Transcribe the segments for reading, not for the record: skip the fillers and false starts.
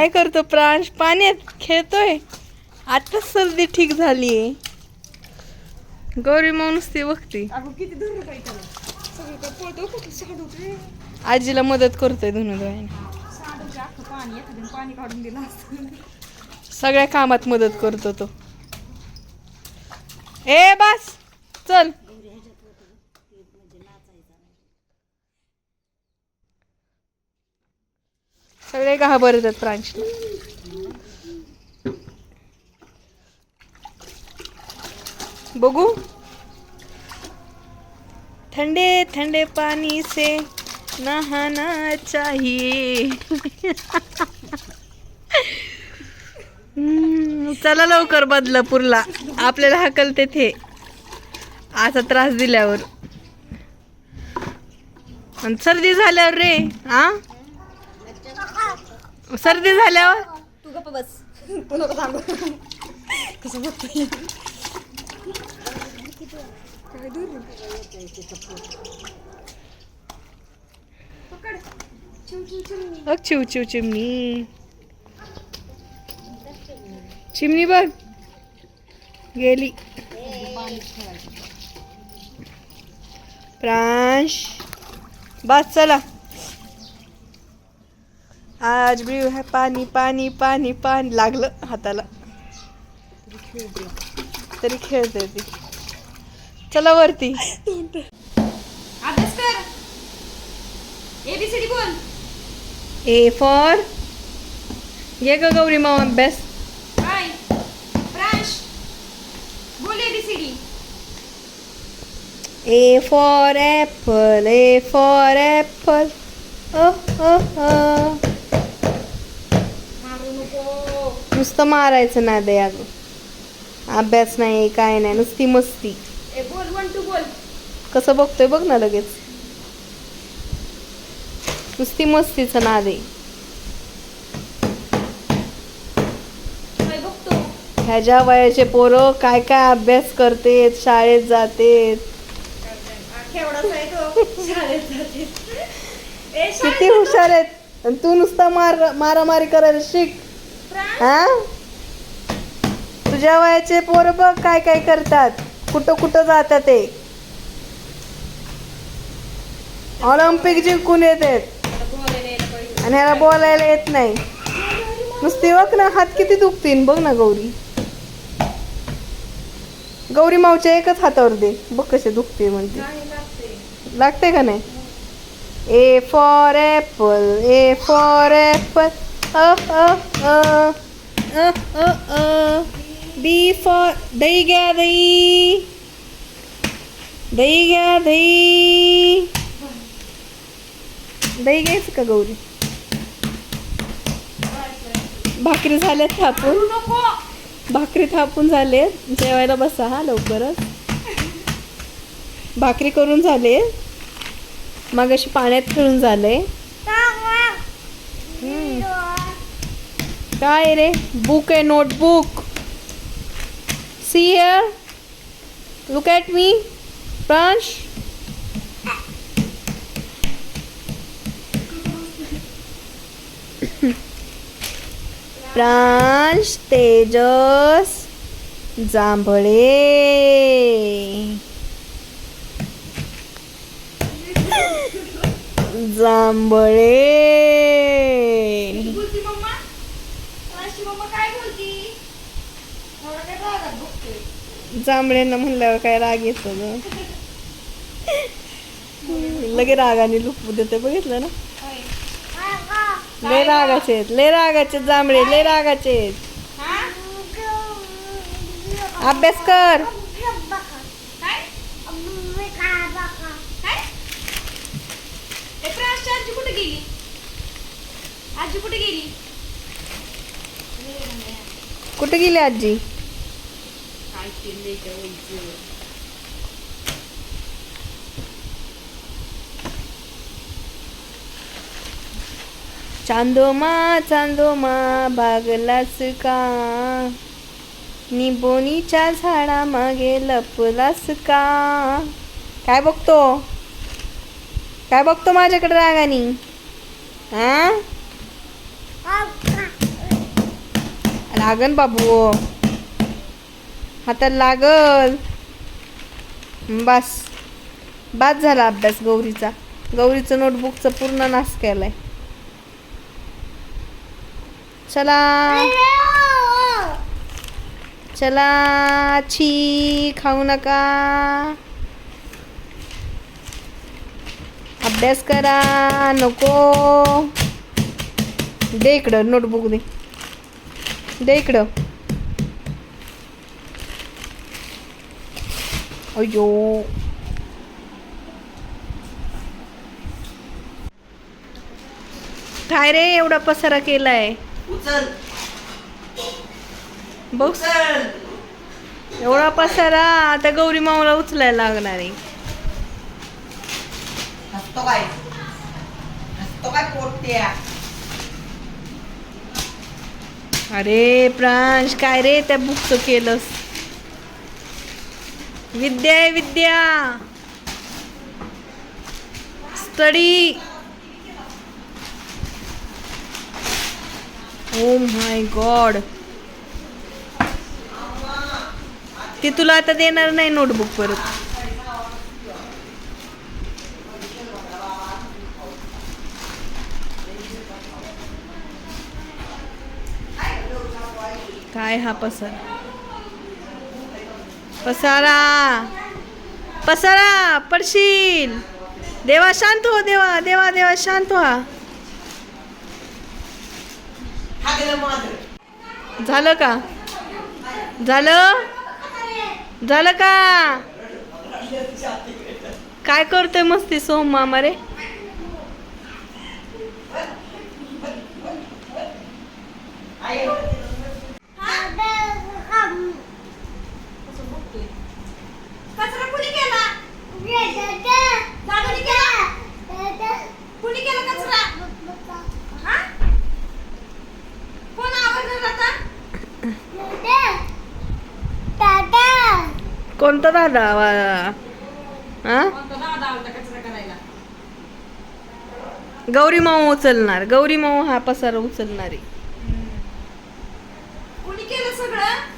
काय करतो प्रांश? पाण्यात खेळतोय. आता सर्दी ठीक झालीये. गौरी मग नुसती बघती. आजीला मदत करतोय धुणं धुवायला. सगळ्या कामात मदत करतो तो. ए बस चल. सगळे घाबरतात प्रांशला. बघू. ठंडे ठंडे पानी से नहाना चाहिए. चला लवकर बदलापूरला. आपल्याला हाकलते थे असा त्रास दिल्यावर. आणि सर्दी झाल्यावर रे. हा सर्दी झाल्यावर तू गप्प बस. तू नको सांगू. कसं बघतोय काय दूर पकड. चिव चिव चिमणी. चिमणी बघ गेली. प्रांश बस चला. आज भी है पाणी पाणी पाणी पाणी. लागलं हाताला तरी खेळते ती. चला वरती. अभ्यास कर. ABCD बोल. A for. ये ग गौरी माव अभ्यास. काय प्रांश बोल ABCD. A for apple, A for apple. मारू नको. नुसतं मारायचं ना दे अगं. अभ्यास नाही काय नाही नुसती मस्ती. ए बोल 1 2 बोल. कसं बघतोय बघ ना लगेच. नुसती मस्तीचं नाद आहे. काय बघतो. ह्याच्या वयाचे पोरं काय काय अभ्यास करतेत, शाळेत जातेत. केवढाच आहे तो. शाळेत जाते. ए किती हुशार आहेत. आणि तू नुसता मारामारी करायला शिक. हा तुझ्या वयाचे पोरं बघ काय काय करतात, कुठं कुठं जातात ते. ऑलिम्पिक जिंकून येतात आणि ह्याला बोलायला येत नाही. नुसती बघ ना हात किती दुखतील बघ ना गौरी. गौरी मावच्या एकच हातावर दे बघ कसे दुखते म्हणते. लागते का नाही. A for apple, A for apple. B for दही घ्या दही. दही घ्या दही. दही घ्यायचं का गौरी. भाकरी झाल्यात थापून. भाकरी थापून झाले. जेवायला बसा हा लवकरच. भाकरी करून झाले. मग अशी पाण्यात खेळून झाले. काय रे बुक आहे notebook. See here look at me Pransh. Pransh Tejas Jambhale. Jambhale. बोलती मम्मा. प्रांशची मम्मा काय बोलती. एवढा काय रागात बघतोय. जांभळ्यांना म्हणल्यावर काय राग येतो ग. लगे रागाने लुकू देते बघितलं ना. लय रागाचे आहेत, लय रागाचे जांभळे, लय रागाचे आहेत. अभ्यास कर. काय ए प्रांशची आजी कुठे गेली. आजी कुठे गेली. कुठे गेली आजी. काय केलंय त्या वयचं. चांदोमा चांदोमा भागलास का. निबोनीच्या झाडा मागे लपलास का. काय बघतो. काय बघतो माझ्याकडे रागानी. हा लागन बाबू, हाताला लागल. बस बाद झाला अभ्यास गौरीचा. गौरीचं नोटबुकचं पूर्ण नाश केलाय. चला चला, छी खाऊ नका, अभ्यास करा. नको, दे इकडं नोटबुक, दे इकडं. अयो, काय रे एवढा पसारा केलाय? बघ एवढा पसारा, आता गौरी माऊला उचलायला लागणार आहे. अरे प्रांश, काय रे त्या बुकचं केलंस? विद्या आहे विद्या, स्टडी. ओ माय गॉड, ती तुला आता देणार नाही नोटबुक परत. काय हा पसारा, पसारा पसारा, पडशील. देवा शांत हो, देवा देवा देवा शांत व्हा. झालं का? झालं झालं का? काय करतोय मस्ती सोहम मामा रे? कचरा कुणी केला? दादाने केला? कुणी केला कचरा? हा? कोण आवडलं आता? कोणता दादा? हा, कचरा करायला गौरी माऊ उचलणार. गौरी माऊ हा पसारा उचलणार आहे. कुणी केलं सगळं?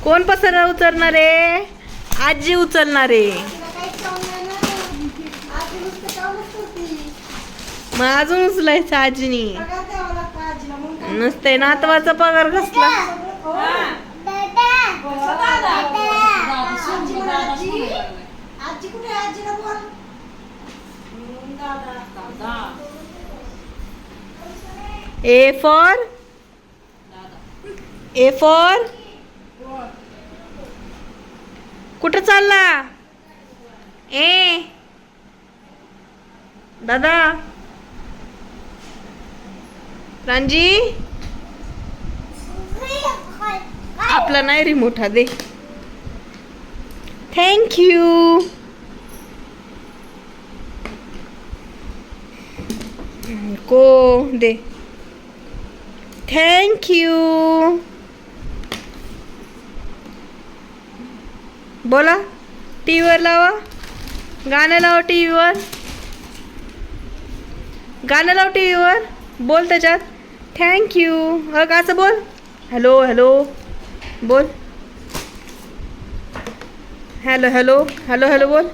कोण पसारा उचलणार आहे? आजी उचलणार आहे. मग अजून उचलायचं आजीनी. नसते नातवाचा पगार कसला? ए फॉर, ए फॉर, कुठं चालला? ए दादा, रांजी, आपला नाही रिमोट हा, दे. Thank you. को दे. Thank you. बोला, टीव्हीवर लावा, गाणं लावा टीव्हीवर, गाणं लाव टीव्हीवर. बोल त्याच्यात थँक यू. असं बोल, हॅलो हॅलो बोल, हॅलो हॅलो हॅलो हॅलो बोल,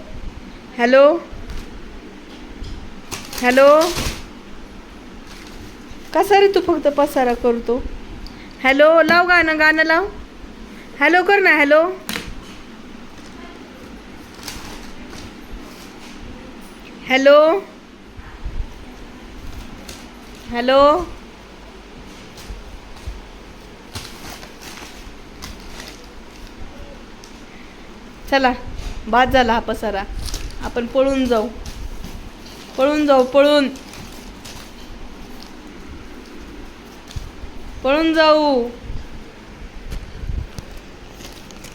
हॅलो हॅलो. कसा रे तू फक्त पसारा करतो? हॅलो लाव, गाणं गाणं लाव, हॅलो कर ना, हॅलो हॅलो हॅलो. चला बाद झाला हा पसारा, आपण पळून जाऊ, पळून जाऊ, पळून पळून जाऊ.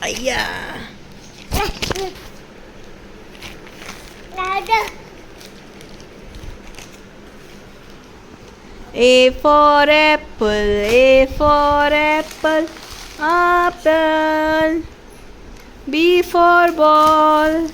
अय्या A for apple, A for apple, apple. B for ball,